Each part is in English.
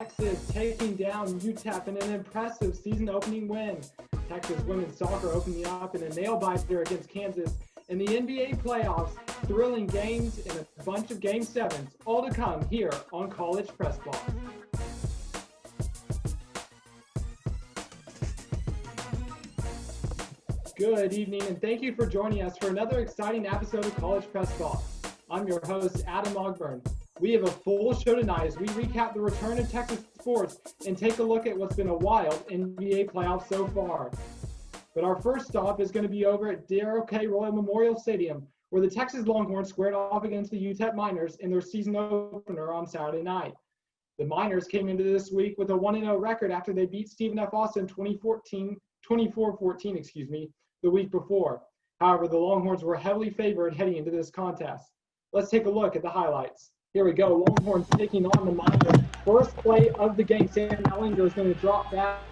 Texas taking down UTEP in an impressive season-opening win. Texas women's soccer opening up in a nail-biter against Kansas in the NBA playoffs, thrilling games and a bunch of Game 7s, all to come here on College Press Box. Good evening, and thank you for joining us for another exciting episode of College Press Box. I'm your host, Adam Ogburn. We have a full show tonight as we recap the return of Texas sports and take a look at what's been a wild NBA playoff so far. But our first stop is going to be over at Darrell K. Royal Memorial Stadium, where the Texas Longhorns squared off against the UTEP Miners in their season opener on Saturday night. The Miners came into this week with a 1-0 record after they beat Stephen F. Austin 24-14, the week before. However, the Longhorns were heavily favored heading into this contest. Let's take a look at the highlights. Here we go. Longhorns taking on the Miners. First play of the game. Sam Ellinger is going to drop back,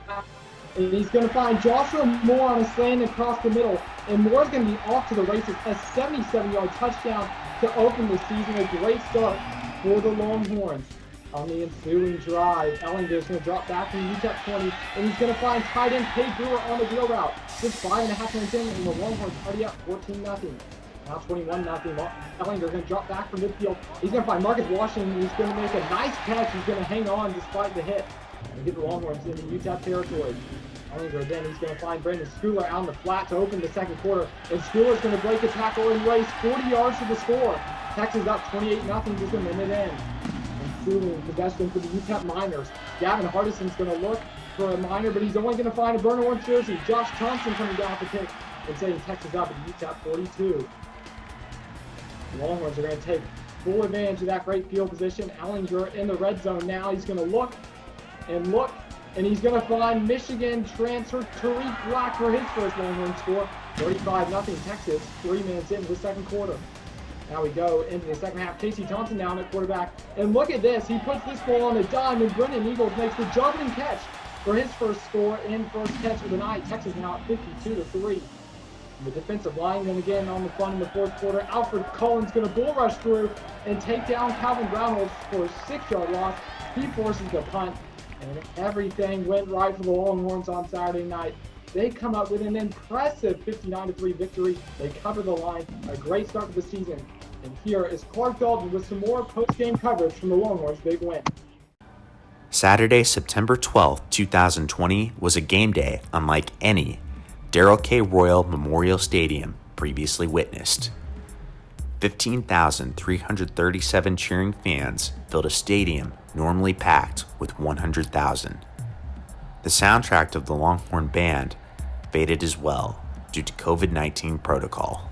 and he's going to find Joshua Moore on a slant across the middle. And Moore's going to be off to the races. A 77-yard touchdown to open the season. A great start for the Longhorns. On the ensuing drive, Ellinger is going to drop back from UTEP 20, and he's going to find tight end Cade Brewer on the wheel route. Just 5.5 minutes in, and the Longhorns already up 14-0. Now 21-0. Ellinger going to drop back from midfield. He's going to find Marcus Washington. He's going to make a nice catch. He's going to hang on despite the hit and get the Longhorns into UTEP territory. Ellinger then he's going to find Brandon Schooler out on the flat to open the second quarter. And Schooler's going to break a tackle and race 40 yards to the score. Texas up 28-0 just a minute in. Ensuing possession for the UTEP Miners. Gavin Hardison's going to look for a Miner, but he's only going to find a burn orange jersey. Josh Thompson coming down for kick and setting Texas up at UTEP 42. The Longhorns are going to take full advantage of that great field position. Ellinger in the red zone now. He's going to look, and he's going to find Michigan transfer Tariq Black for his first Longhorn score. 35-0 Texas, 3 minutes into the second quarter. Now we go into the second half. Casey Thompson down at quarterback. And look at this. He puts this ball on a dime, and Brendan Eagles makes the juggling catch for his first score and first catch of the night. Texas now at 52-3. The defensive line then again on the front in the fourth quarter. Alfred Cullen's going to bull rush through and take down Calvin Brownholz for a 6-yard loss. He forces the punt, and everything went right for the Longhorns on Saturday night. They come up with an impressive 59-3 victory. They cover the line. A great start to the season. And here is Clark Dalton with some more post-game coverage from the Longhorns' big win. Saturday, September 12, 2020 was a game day unlike any Darrell K. Royal Memorial Stadium previously witnessed. 15,337 cheering fans filled a stadium normally packed with 100,000. The soundtrack of the Longhorn Band faded as well due to COVID-19 protocol.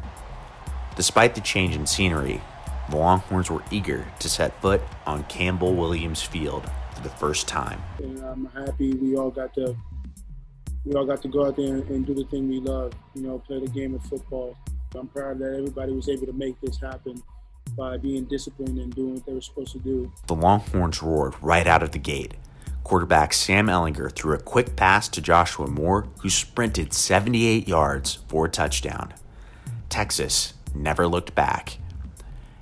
Despite the change in scenery, the Longhorns were eager to set foot on Campbell Williams Field for the first time. And I'm happy we all got to go out there and do the thing we love, play the game of football. I'm proud that everybody was able to make this happen by being disciplined and doing what they were supposed to do. The Longhorns roared right out of the gate. Quarterback Sam Ellinger threw a quick pass to Joshua Moore, who sprinted 78 yards for a touchdown. Texas never looked back.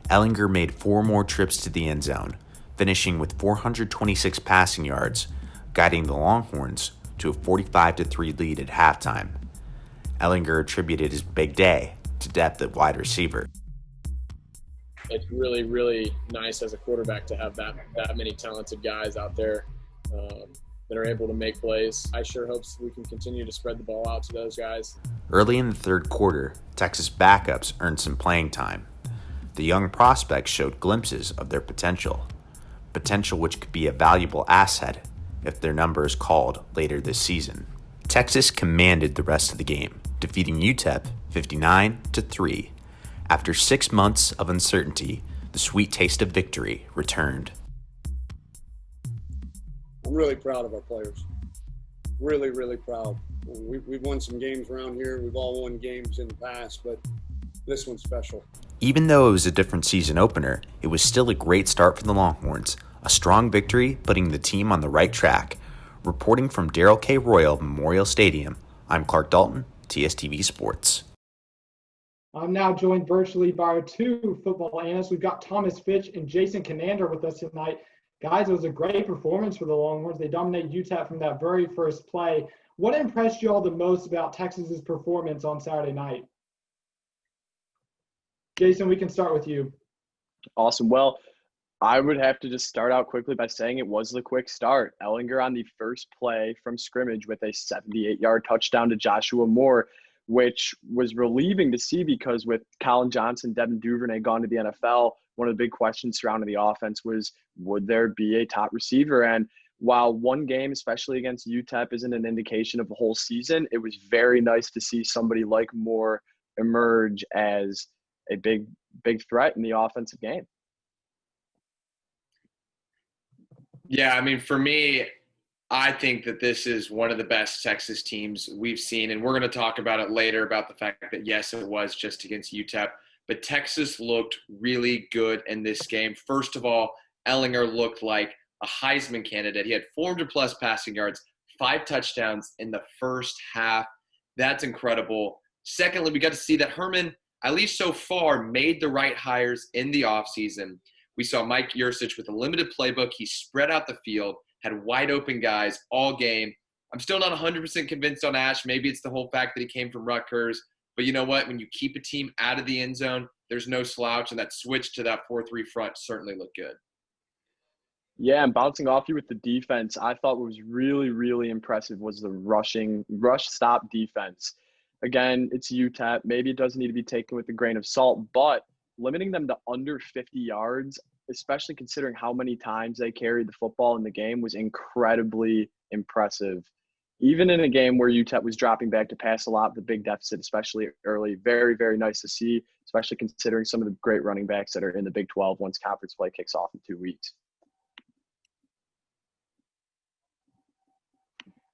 Ellinger made 4 more trips to the end zone, finishing with 426 passing yards, guiding the Longhorns to a 45-3 lead at halftime. Ellinger attributed his big day to depth at wide receiver. It's really, really nice as a quarterback to have that many talented guys out there that are able to make plays. I sure hope we can continue to spread the ball out to those guys. Early in the third quarter, Texas backups earned some playing time. The young prospects showed glimpses of their potential which could be a valuable asset if their number is called later this season. Texas commanded the rest of the game, defeating UTEP 59-3. After 6 months of uncertainty, the sweet taste of victory returned. I'm really proud of our players. Really, really proud. We've won some games around here. We've all won games in the past, but this one's special. Even though it was a different season opener, it was still a great start for the Longhorns. A strong victory putting the team on the right track. Reporting from Darrell K. Royal Memorial Stadium, I'm Clark Dalton, TSTV Sports. I'm now joined virtually by our 2 football analysts. We've got Thomas Fitch and Jason Kinander with us tonight. Guys, it was a great performance for the Longhorns. They dominated UTEP from that very first play. What impressed you all the most about Texas's performance on Saturday night? Jason, we can start with you. Awesome. Well, I would have to just start out quickly by saying it was the quick start. Ellinger on the first play from scrimmage with a 78-yard touchdown to Joshua Moore, which was relieving to see because with Colin Johnson, Devin Duvernay gone to the NFL, one of the big questions surrounding the offense was, would there be a top receiver? And while one game, especially against UTEP, isn't an indication of the whole season, it was very nice to see somebody like Moore emerge as a big threat in the offensive game. Yeah, I mean, for me, I think that this is one of the best Texas teams we've seen, and we're going to talk about it later about the fact that, yes, it was just against UTEP, but Texas looked really good in this game. First of all, Ellinger looked like a Heisman candidate. He had 400-plus passing yards, 5 touchdowns in the first half. That's incredible. Secondly, we got to see that Herman, at least so far, made the right hires in the offseason. We saw Mike Yurcich with a limited playbook. He spread out the field, had wide open guys all game. I'm still not 100% convinced on Ash. Maybe it's the whole fact that he came from Rutgers. But you know what? When you keep a team out of the end zone, there's no slouch, and that switch to that 4-3 front certainly looked good. Yeah, and bouncing off you with the defense, I thought what was really, really impressive was the rush stop defense. Again, it's UTEP. Maybe it doesn't need to be taken with a grain of salt, but limiting them to under 50 yards, especially considering how many times they carried the football in the game, was incredibly impressive. Even in a game where UTEP was dropping back to pass a lot, the big deficit, especially early, very, very nice to see, especially considering some of the great running backs that are in the Big 12 once conference play kicks off in 2 weeks.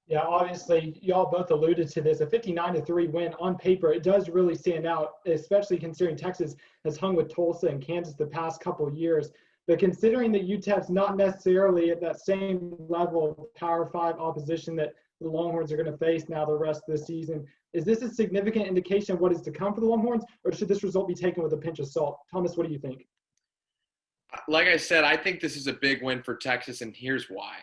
Yeah, obviously, y'all both alluded to this. A 59-3 win on paper, it does really stand out, especially considering Texas has hung with Tulsa and Kansas the past couple of years. But considering that UTEP's not necessarily at that same level of Power 5 opposition that the Longhorns are going to face now the rest of the season, is this a significant indication of what is to come for the Longhorns, or should this result be taken with a pinch of salt? Thomas, what do you think? Like I said, I think this is a big win for Texas, and here's why.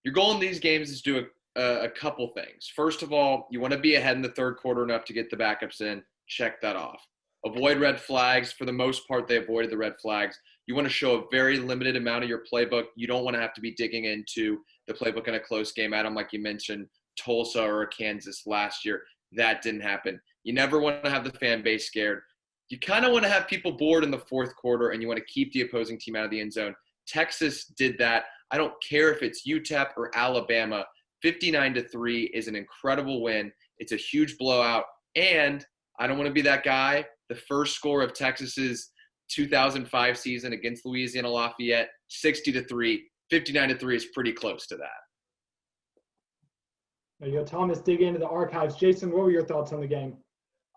Your goal in these games is to do a couple things. First of all, you want to be ahead in the third quarter enough to get the backups in. Check that off. Avoid red flags. For the most part, they avoided the red flags. You want to show a very limited amount of your playbook. You don't want to have to be digging into the playbook in a close game. Adam, like you mentioned, Tulsa or Kansas last year. That didn't happen. You never want to have the fan base scared. You kind of want to have people bored in the fourth quarter, and you want to keep the opposing team out of the end zone. Texas did that. I don't care if it's UTEP or Alabama. 59-3 is an incredible win. It's a huge blowout. And I don't want to be that guy. The first score of Texas's 2005 season against Louisiana Lafayette, 60-3. 59-3 is pretty close to that. There you go, Thomas. Dig into the archives. Jason, what were your thoughts on the game?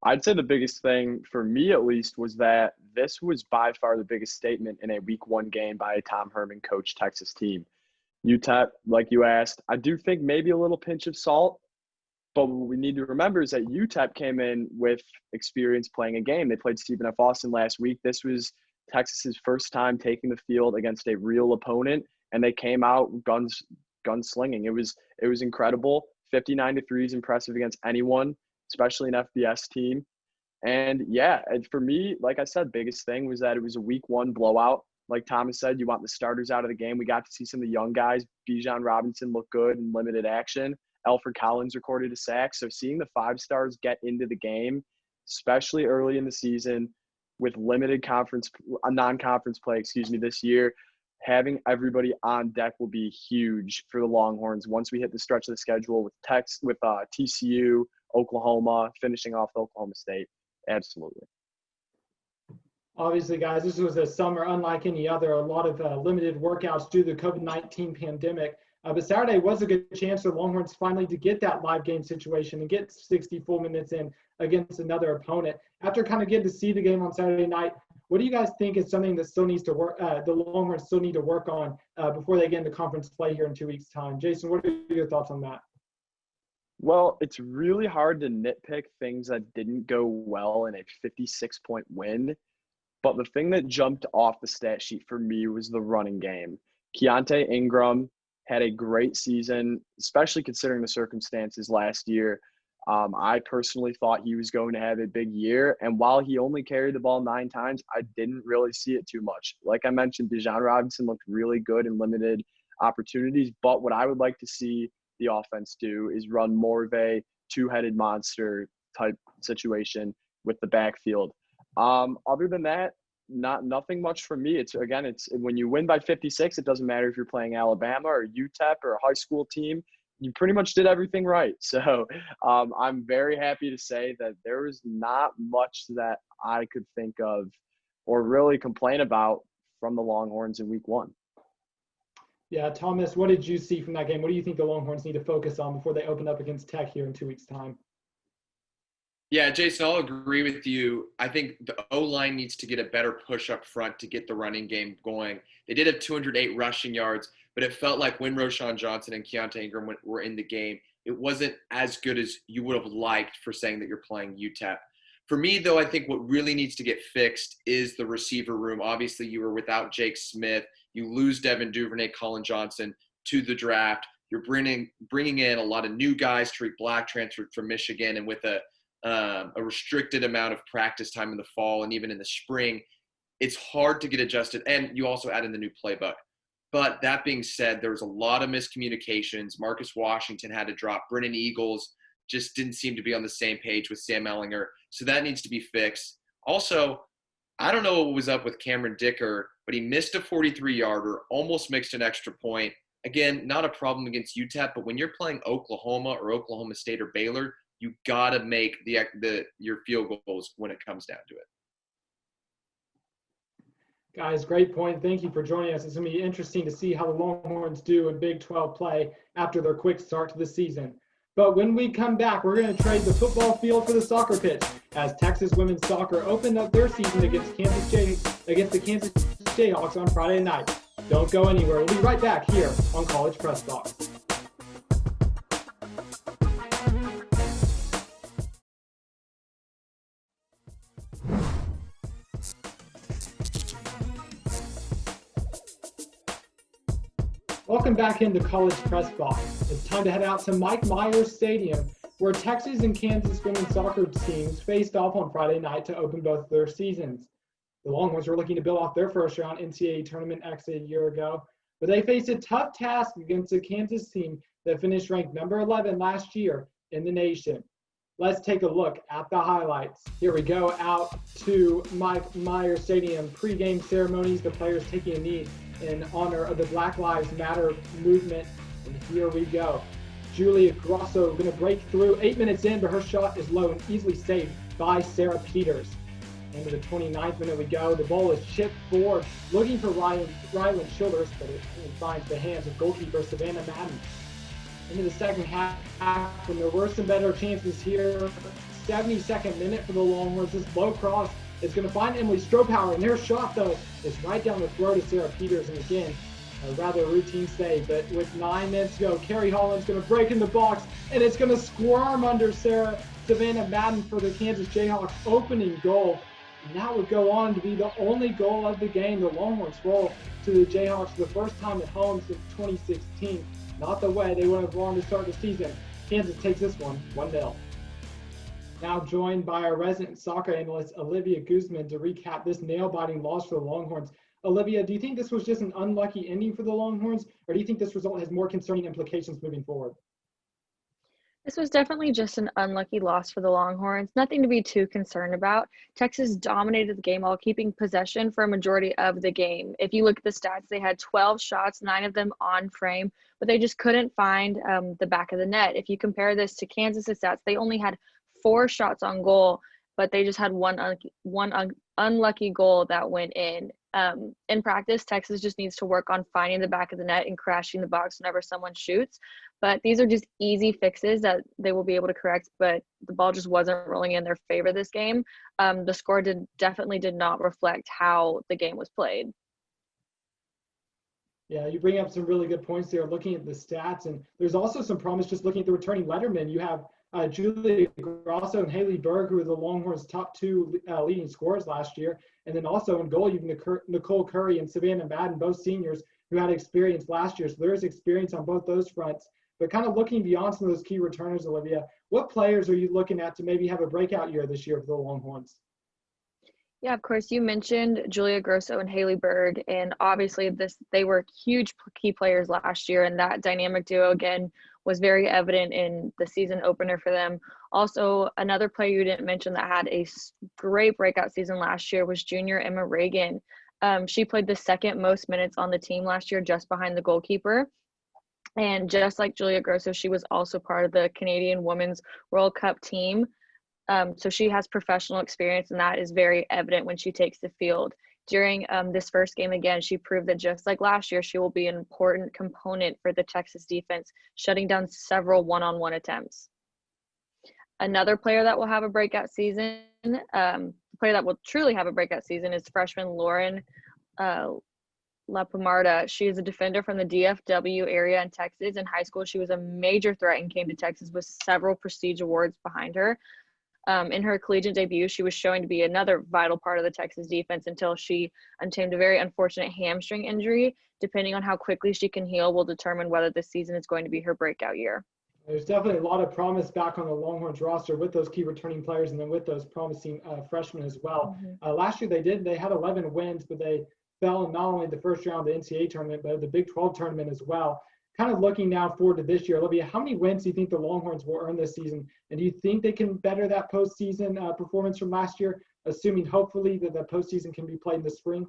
I'd say the biggest thing, for me at least, was that this was by far the biggest statement in a Week 1 game by a Tom Herman coached Texas team. UTEP, like you asked, I do think maybe a little pinch of salt, but what we need to remember is that UTEP came in with experience playing a game. They played Stephen F. Austin last week. This was Texas's first time taking the field against a real opponent, and they came out gunslinging. It was incredible. 59-3 is impressive against anyone, especially an FBS team. And yeah, for me, like I said, biggest thing was that it was a Week 1 blowout. Like Thomas said, you want the starters out of the game. We got to see some of the young guys. Bijan Robinson looked good in limited action. Alfred Collins recorded a sack. So seeing the 5 stars get into the game, especially early in the season with limited non-conference play, this year, having everybody on deck will be huge for the Longhorns once we hit the stretch of the schedule with TCU, Oklahoma, finishing off Oklahoma State. Absolutely. Obviously, guys, this was a summer unlike any other. A lot of limited workouts due to the COVID-19 pandemic. But Saturday was a good chance for the Longhorns finally to get that live game situation and get 60 full minutes in against another opponent. After kind of getting to see the game on Saturday night, what do you guys think is something that still needs to work? The Longhorns still need to work on before they get into conference play here in 2 weeks' time. Jason, what are your thoughts on that? Well, it's really hard to nitpick things that didn't go well in a 56-point win. But the thing that jumped off the stat sheet for me was the running game. Keontae Ingram had a great season, especially considering the circumstances last year. I personally thought he was going to have a big year. And while he only carried the ball 9 times, I didn't really see it too much. Like I mentioned, Bijan Robinson looked really good in limited opportunities. But what I would like to see the offense do is run more of a two-headed monster type situation with the backfield. Other than that, nothing much for me. It's when you win by 56, it doesn't matter if you're playing Alabama or UTEP or a high school team. You pretty much did everything right. So I'm very happy to say that there was not much that I could think of or really complain about from the Longhorns in week 1. Yeah, Thomas, what did you see from that game? What do you think the Longhorns need to focus on before they open up against Tech here in 2 weeks' time? Yeah, Jason, I'll agree with you. I think the O-line needs to get a better push up front to get the running game going. They did have 208 rushing yards, but it felt like when Roschon Johnson and Keontae Ingram were in the game, it wasn't as good as you would have liked for saying that you're playing UTEP. For me, though, I think what really needs to get fixed is the receiver room. Obviously, you were without Jake Smith. You lose Devin Duvernay, Colin Johnson to the draft. You're bringing in a lot of new guys. Tariq Black transferred from Michigan, and with a restricted amount of practice time in the fall and even in the spring, it's hard to get adjusted. And you also add in the new playbook. But that being said, there was a lot of miscommunications. Marcus Washington had to drop. Brennan Eagles just didn't seem to be on the same page with Sam Ehlinger. So that needs to be fixed. Also, I don't know what was up with Cameron Dicker, but he missed a 43-yarder, almost mixed an extra point. Again, not a problem against UTEP, but when you're playing Oklahoma or Oklahoma State or Baylor, you got to make your field goals when it comes down to it. Guys, great point. Thank you for joining us. It's going to be interesting to see how the Longhorns do in Big 12 play after their quick start to the season. But when we come back, we're going to trade the football field for the soccer pitch as Texas women's soccer opened up their season against the Kansas Jayhawks on Friday night. Don't go anywhere. We'll be right back here on College Press Box. Welcome back into College Press Box. It's time to head out to Mike Myers Stadium, where Texas and Kansas women's soccer teams faced off on Friday night to open both their seasons. The Longhorns were looking to build off their first round NCAA tournament exit a year ago, but they faced a tough task against a Kansas team that finished ranked number 11 last year in the nation. Let's take a look at the highlights. Here we go out to Mike Myers Stadium. Pre-game ceremonies, the players taking a knee in honor of the Black Lives Matter movement. And here we go. Julia Grosso going to break through 8 minutes in, but her shot is low and easily saved by Sarah Peters. Into the 29th minute we go. The ball is chipped forward, looking for Ryland Childers, but it finds the hands of goalkeeper Savannah Madden. Into the second half, when there were some better chances here. 72nd minute for the Longhorns. This low cross is going to find Emily Strohpower, and their shot, though, is right down the throat of Sarah Peters. And again, a rather routine save. But with 9 minutes to go, Carrie Holland's going to break in the box, and it's going to squirm under Savannah Madden for the Kansas Jayhawks opening goal. And that would go on to be the only goal of the game. The Longhorns roll to the Jayhawks for the first time at home since 2016. Not the way they would have wanted to start the season. Kansas takes this one 1-0. Now joined by our resident soccer analyst, Olivia Guzman, to recap this nail-biting loss for the Longhorns. Olivia, do you think this was just an unlucky ending for the Longhorns, or do you think this result has more concerning implications moving forward? This was definitely just an unlucky loss for the Longhorns. Nothing to be too concerned about. Texas dominated the game while keeping possession for a majority of the game. If you look at the stats, they had 12 shots, 9 of them on frame, but they just couldn't find the back of the net. If you compare this to Kansas' stats, they only had 4 shots on goal, but they just had one unlucky goal that went in. In practice, Texas just needs to work on finding the back of the net and crashing the box whenever someone shoots. But these are just easy fixes that they will be able to correct, but the ball just wasn't rolling in their favor this game. The score definitely did not reflect how the game was played. Yeah, you bring up some really good points there looking at the stats, and there's also some promise just looking at the returning lettermen. You have Julia Grosso and Haley Berg, who were the Longhorns' top 2 leading scorers last year. And then also in goal, you have Nicole Curry and Savannah Madden, both seniors, who had experience last year. So there is experience on both those fronts. But kind of looking beyond some of those key returners, Olivia, what players are you looking at to maybe have a breakout year this year for the Longhorns? Yeah, of course. You mentioned Julia Grosso and Haley Berg, and obviously they were huge key players last year, and that dynamic duo again was very evident in the season opener for them. Also, another player you didn't mention that had a great breakout season last year was junior Emma Reagan. She played the second most minutes on the team last year, just behind the goalkeeper. And just like Julia Grosso, she was also part of the Canadian Women's World Cup team. So she has professional experience, and that is very evident when she takes the field. During this first game, again, she proved that just like last year, she will be an important component for the Texas defense, shutting down several one-on-one attempts. Another player that will have a breakout season, player that will truly have a breakout season, is freshman Lauren LaPomarda. She is a defender from the DFW area in Texas. In high school, she was a major threat and came to Texas with several prestige awards behind her. In her collegiate debut, she was showing to be another vital part of the Texas defense until she obtained a very unfortunate hamstring injury. Depending on how quickly she can heal will determine whether this season is going to be her breakout year. There's definitely a lot of promise back on the Longhorns roster with those key returning players and then with those promising freshmen as well. Last year they had 11 wins, but they fell in not only the first round of the NCAA tournament, but the Big 12 tournament as well. Kind of looking now forward to this year, Olivia, how many wins do you think the Longhorns will earn this season? And do you think they can better that postseason performance from last year, assuming hopefully that the postseason can be played in the spring?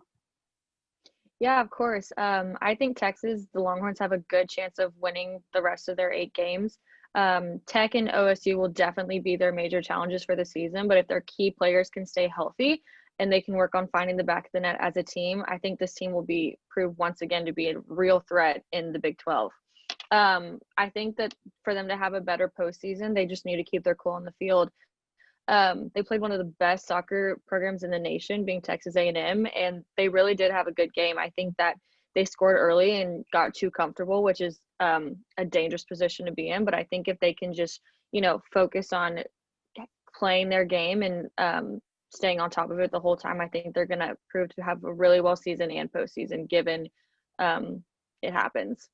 Yeah, of course. I think the Longhorns have a good chance of winning the rest of their 8 games. Tech and OSU will definitely be their major challenges for the season, but if their key players can stay healthy and they can work on finding the back of the net as a team, I think this team will be proved once again to be a real threat in the Big 12. I think that for them to have a better postseason, they just need to keep their cool on the field. They played one of the best soccer programs in the nation, being Texas A&M, and they really did have a good game. I think that they scored early and got too comfortable, which is a dangerous position to be in. But I think if they can just, focus on playing their game and staying on top of it the whole time, I think they're going to prove to have a really well season and postseason given it happens.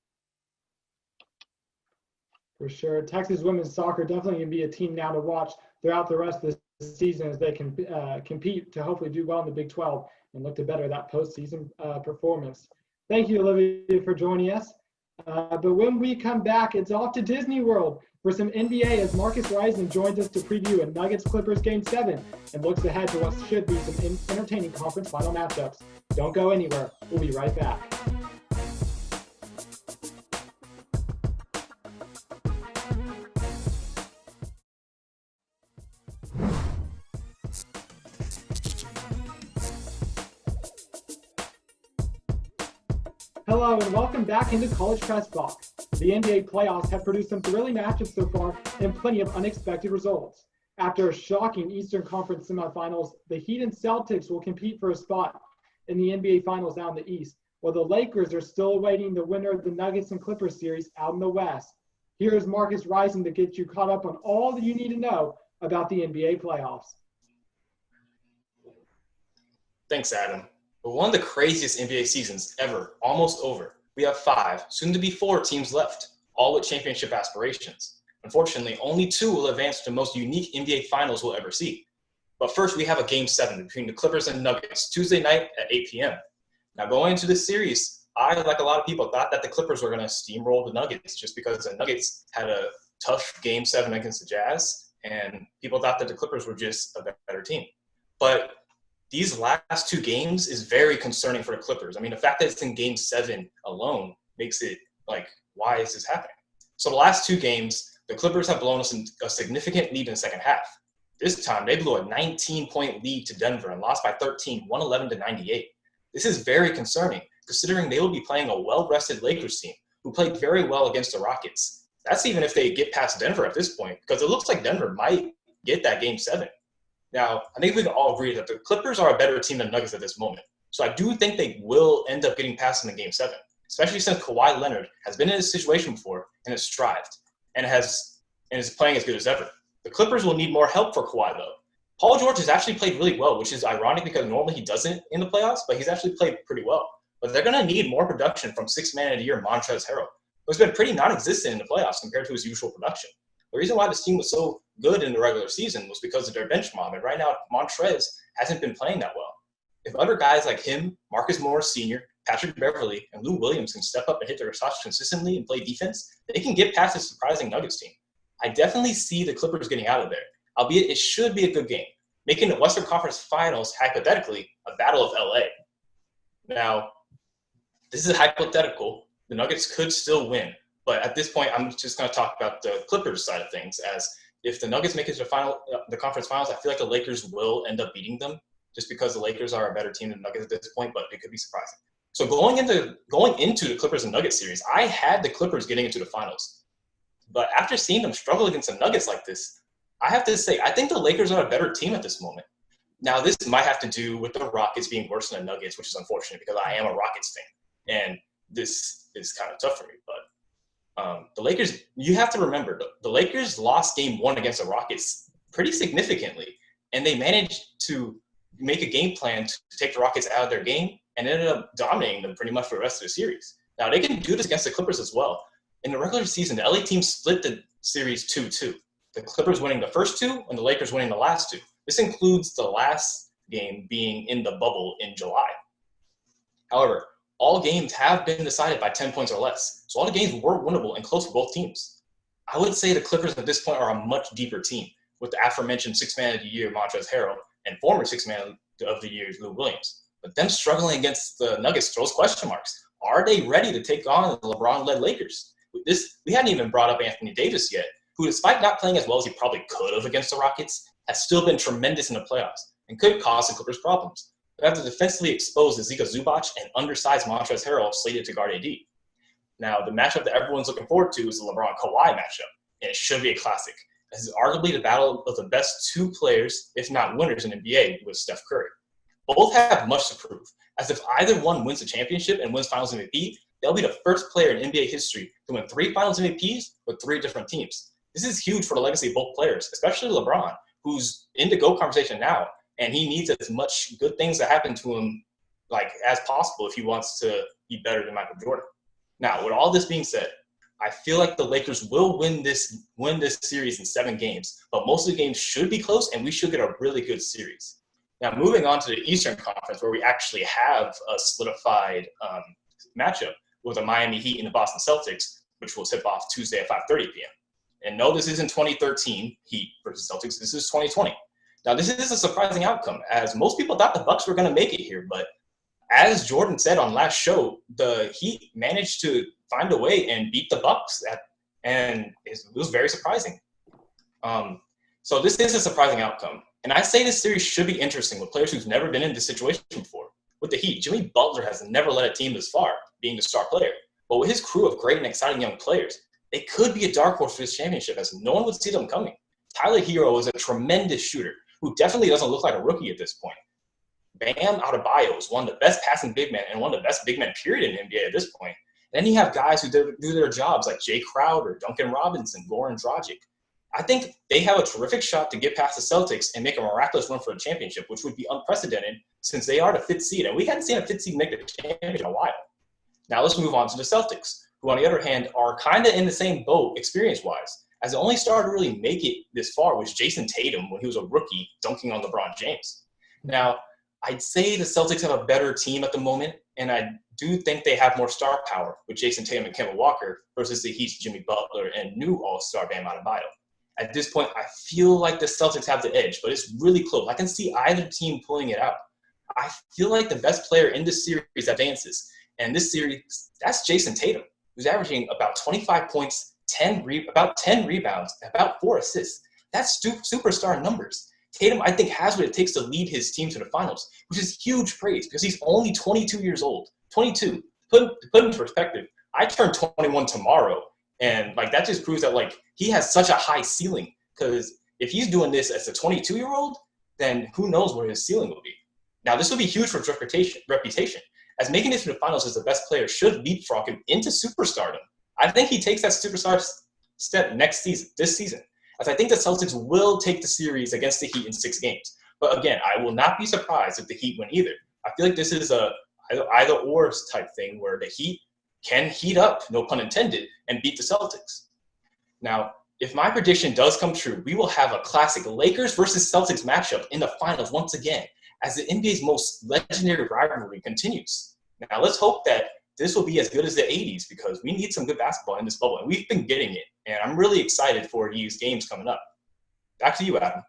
For sure. Texas women's soccer definitely going to be a team now to watch throughout the rest of the season as they can compete to hopefully do well in the Big 12 and look to better that postseason performance. Thank you, Olivia, for joining us. But when we come back, it's off to Disney World for some NBA as Marcus Reisman joins us to preview a Nuggets-Clippers Game 7 and looks ahead to what should be some entertaining conference final matchups. Don't go anywhere. We'll be right back. Hello and welcome back into College Press Box. The NBA playoffs have produced some thrilling matchups so far and plenty of unexpected results. After a shocking Eastern Conference semifinals, the Heat and Celtics will compete for a spot in the NBA Finals out in the East, while the Lakers are still awaiting the winner of the Nuggets and Clippers series out in the West. Here is Marcus Reisman to get you caught up on all that you need to know about the NBA playoffs. Thanks, Adam. But one of the craziest NBA seasons ever, almost over. We have 5, soon to be 4 teams left, all with championship aspirations. Unfortunately, only 2 will advance to the most unique NBA finals we'll ever see. But first, we have a Game 7 between the Clippers and Nuggets, Tuesday night at 8 p.m. Now, going into this series, I, like a lot of people, thought that the Clippers were going to steamroll the Nuggets just because the Nuggets had a tough Game 7 against the Jazz, and people thought that the Clippers were just a better team. But these last 2 games is very concerning for the Clippers. I mean, the fact that it's in Game 7 alone makes it like, why is this happening? So the last 2 games, the Clippers have blown us a significant lead in the second half. This time, they blew a 19-point lead to Denver and lost by 13, 111-98. This is very concerning, considering they will be playing a well-rested Lakers team who played very well against the Rockets. That's even if they get past Denver at this point, because it looks like Denver might get that Game 7. Now, I think we can all agree that the Clippers are a better team than Nuggets at this moment. So I do think they will end up getting past them in Game 7, especially since Kawhi Leonard has been in this situation before and has thrived and is playing as good as ever. The Clippers will need more help for Kawhi, though. Paul George has actually played really well, which is ironic because normally he doesn't in the playoffs, but he's actually played pretty well. but they're going to need more production from Sixth Man of the Year Montrezl Harrell, who's been pretty non-existent in the playoffs compared to his usual production. The reason why this team was so good in the regular season was because of their bench mob, and right now Montrezl hasn't been playing that well. If other guys like him, Marcus Morris Sr., Patrick Beverly, and Lou Williams can step up and hit their shots consistently and play defense, they can get past this surprising Nuggets team. I definitely see the Clippers getting out of there, albeit it should be a good game, making the Western Conference Finals, hypothetically, a battle of LA. Now, this is hypothetical. The Nuggets could still win. But at this point, I'm just going to talk about the Clippers side of things. As if the Nuggets make it to the conference finals, I feel like the Lakers will end up beating them just because the Lakers are a better team than the Nuggets at this point, but it could be surprising. So going into the Clippers and Nuggets series, I had the Clippers getting into the finals. But after seeing them struggle against the Nuggets like this, I have to say, I think the Lakers are a better team at this moment. Now, this might have to do with the Rockets being worse than the Nuggets, which is unfortunate because I am a Rockets fan. And this is kind of tough for me, but the Lakers, you have to remember, the Lakers lost game 1 against the Rockets pretty significantly, and they managed to make a game plan to take the Rockets out of their game and ended up dominating them pretty much for the rest of the series. Now, they can do this against the Clippers as well. In the regular season, the LA team split the series 2-2. The Clippers winning the first 2 and the Lakers winning the last 2. This includes the last game being in the bubble in July. However, all games have been decided by 10 points or less. So all the games were winnable and close for both teams. I would say the Clippers at this point are a much deeper team with the aforementioned Sixth Man of the Year, Montrezl Harrell, and former Sixth Man of the Year, Lou Williams. But them struggling against the Nuggets throws question marks. Are they ready to take on the LeBron-led Lakers? With this, we hadn't even brought up Anthony Davis yet, who, despite not playing as well as he probably could have against the Rockets, has still been tremendous in the playoffs and could cause the Clippers problems. But after defensively exposed Zika Zubac and undersized Montrezl Harrell slated to guard AD. Now, the matchup that everyone's looking forward to is the LeBron-Kawhi matchup, and it should be a classic. This is arguably the battle of the best 2 players, if not winners in NBA, with Steph Curry. Both have much to prove, as if either one wins the championship and wins Finals MVP, they'll be the first player in NBA history to win 3 Finals MVPs with 3 different teams. This is huge for the legacy of both players, especially LeBron, who's in the GOAT conversation now, and he needs as much good things to happen to him as possible if he wants to be better than Michael Jordan. Now, with all this being said, I feel like the Lakers will win this series in 7 games, but most of the games should be close, and we should get a really good series. Now, moving on to the Eastern Conference, where we actually have a solidified matchup with the Miami Heat and the Boston Celtics, which will tip off Tuesday at 5:30 p.m. And no, this isn't 2013 Heat versus Celtics. This is 2020. Now, this is a surprising outcome, as most people thought the Bucks were going to make it here. But as Jordan said on last show, the Heat managed to find a way and beat the Bucks, and it was very surprising. So this is a surprising outcome. And I say this series should be interesting with players who've never been in this situation before. With the Heat, Jimmy Butler has never led a team this far, being the star player. But with his crew of great and exciting young players, they could be a dark horse for this championship, as no one would see them coming. Tyler Hero is a tremendous shooter who definitely doesn't look like a rookie at this point. Bam Adebayo is one of the best passing big men and one of the best big men, period, in the NBA at this point. And then you have guys who do their jobs like Jay Crowder, Duncan Robinson, Goran Dragic. I think they have a terrific shot to get past the Celtics and make a miraculous run for the championship, which would be unprecedented since they are the 5th seed. And we hadn't seen a 5th seed make the championship in a while. Now let's move on to the Celtics, who on the other hand are kind of in the same boat experience-wise, as the only star to really make it this far was Jason Tatum when he was a rookie dunking on LeBron James. Now, I'd say the Celtics have a better team at the moment, and I do think they have more star power with Jason Tatum and Kemba Walker versus the Heat's Jimmy Butler and new all-star Bam Adebayo. At this point, I feel like the Celtics have the edge, but it's really close. I can see either team pulling it out. I feel like the best player in this series advances, and this series, that's Jason Tatum, who's averaging about 25 points, about 10 rebounds, and about 4 assists. That's superstar numbers. Tatum, I think, has what it takes to lead his team to the finals, which is huge praise because he's only 22 years old. 22. To put in perspective, I turn 21 tomorrow, and that just proves that he has such a high ceiling. Because if he's doing this as a 22-year-old, then who knows where his ceiling will be. Now, this will be huge for his reputation, as making it to the finals as the best player should leapfrog him into superstardom. I think he takes that superstar step this season, as I think the Celtics will take the series against the Heat in 6 games. But again, I will not be surprised if the Heat win either. I feel like this is a either or type thing where the Heat can heat up, no pun intended, and beat the Celtics. Now, if my prediction does come true, we will have a classic Lakers versus Celtics matchup in the finals once again, as the NBA's most legendary rivalry continues. Now, let's hope that this will be as good as the 80s, because we need some good basketball in this bubble, and we've been getting it. And I'm really excited for these games coming up. Back to you, Adam.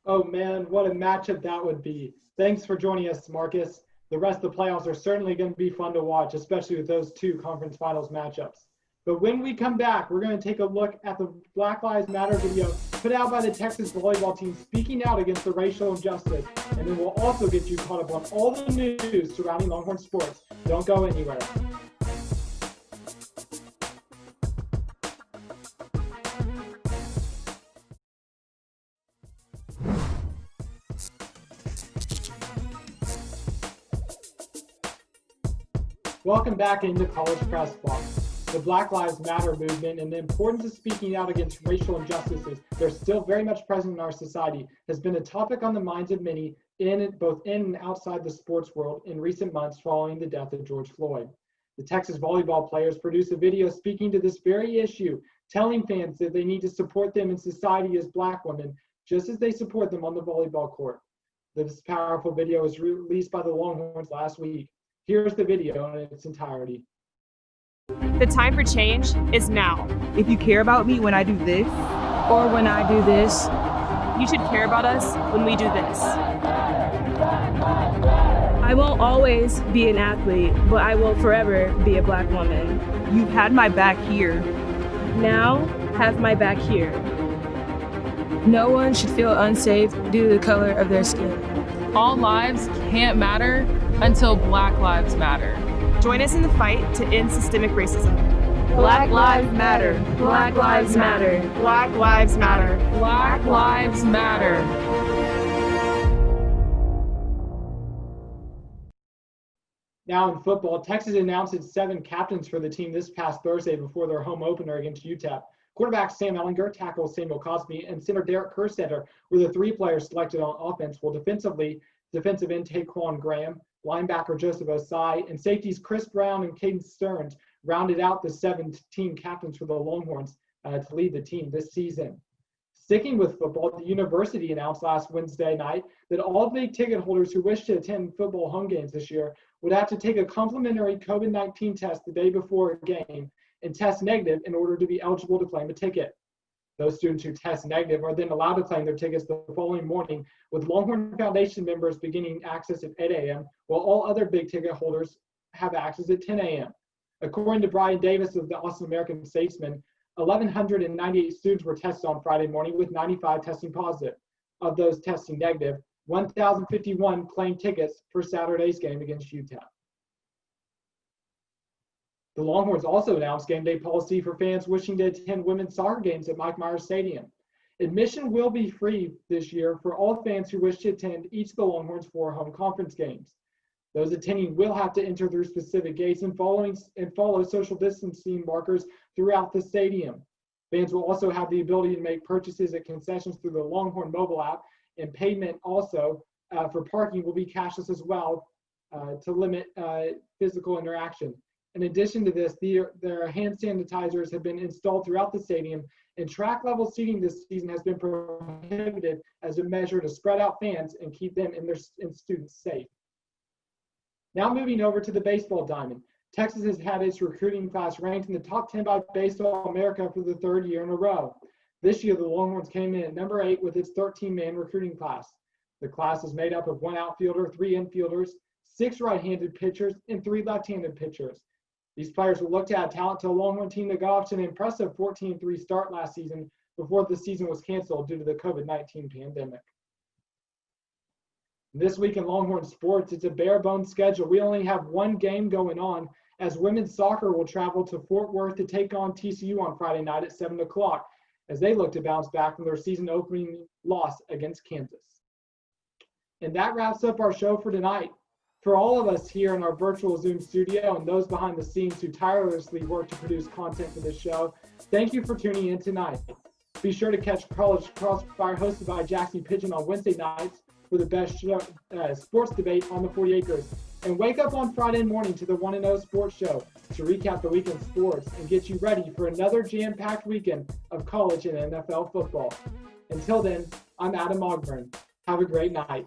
Oh, man, what a matchup that would be. Thanks for joining us, Marcus. The rest of the playoffs are certainly going to be fun to watch, especially with those two conference finals matchups. But when we come back, we're going to take a look at the Black Lives Matter video put out by the Texas volleyball team speaking out against the racial injustice. And then we'll also get you caught up on all the news surrounding Longhorn sports. Don't go anywhere. Welcome back into College Press Box. The Black Lives Matter movement and the importance of speaking out against racial injustices that are still very much present in our society has been a topic on the minds of many both in and outside the sports world in recent months following the death of George Floyd. The Texas volleyball players produced a video speaking to this very issue, telling fans that they need to support them in society as Black women, just as they support them on the volleyball court. This powerful video was released by the Longhorns last week. Here's the video in its entirety. The time for change is now. If you care about me when I do this, Or when I do this, you should care about us when we do this. I won't always be an athlete, but I will forever be a Black woman. you've had my back here. Now, have my back here. No one should feel unsafe due to the color of their skin. All lives can't matter until Black Lives Matter. Join us in the fight to end systemic racism. Black Lives Matter. Black Lives Matter. Black Lives Matter. Black Lives Matter. Now in football, Texas announced its 7 captains for the team this past Thursday before their home opener against UTEP. Quarterback Sam Ellinger, tackle Samuel Cosby, and center Derek Kerstetter were the 3 players selected on offense, while defensive end Taquan Graham, linebacker Joseph Osai, and safeties Chris Brown and Caden Stearns rounded out the 7 team captains for the Longhorns to lead the team this season. Sticking with football, the university announced last Wednesday night that all big ticket holders who wish to attend football home games this year would have to take a complimentary COVID-19 test the day before a game and test negative in order to be eligible to claim a ticket. Those students who test negative are then allowed to claim their tickets the following morning, with Longhorn Foundation members beginning access at 8 a.m., while all other big ticket holders have access at 10 a.m. According to Brian Davis of the Austin American Statesman, 1,198 students were tested on Friday morning, with 95 testing positive. Of those testing negative, 1,051 claimed tickets for Saturday's game against UTEP. The Longhorns also announced game day policy for fans wishing to attend women's soccer games at Mike Myers Stadium. Admission will be free this year for all fans who wish to attend each of the Longhorns' 4 home conference games. Those attending will have to enter through specific gates and follow social distancing markers throughout the stadium. Fans will also have the ability to make purchases at concessions through the Longhorn mobile app, and payment also for parking will be cashless as well to limit physical interaction. In addition to this, their hand sanitizers have been installed throughout the stadium, and track level seating this season has been prohibited as a measure to spread out fans and keep them and students safe. Now moving over to the baseball diamond. Texas has had its recruiting class ranked in the top 10 by Baseball America for the 3rd year in a row. This year, the Longhorns came in at number 8 with its 13-man recruiting class. The class is made up of 1 outfielder, 3 infielders, 6 right-handed pitchers, and 3 left-handed pitchers. These players will look to add talent to a Longhorn team that got off to an impressive 14-3 start last season before the season was canceled due to the COVID-19 pandemic. This week in Longhorn sports, it's a bare-bones schedule. We only have 1 game going on, as women's soccer will travel to Fort Worth to take on TCU on Friday night at 7 o'clock as they look to bounce back from their season-opening loss against Kansas. And that wraps up our show for tonight. For all of us here in our virtual Zoom studio and those behind the scenes who tirelessly work to produce content for this show, thank you for tuning in tonight. Be sure to catch College Crossfire hosted by Jackson Pigeon on Wednesday nights, for the best sports debate on the 40 acres. And wake up on Friday morning to the 1-0 Sports Show to recap the weekend sports and get you ready for another jam-packed weekend of college and NFL football. Until then, I'm Adam Ogburn. Have a great night.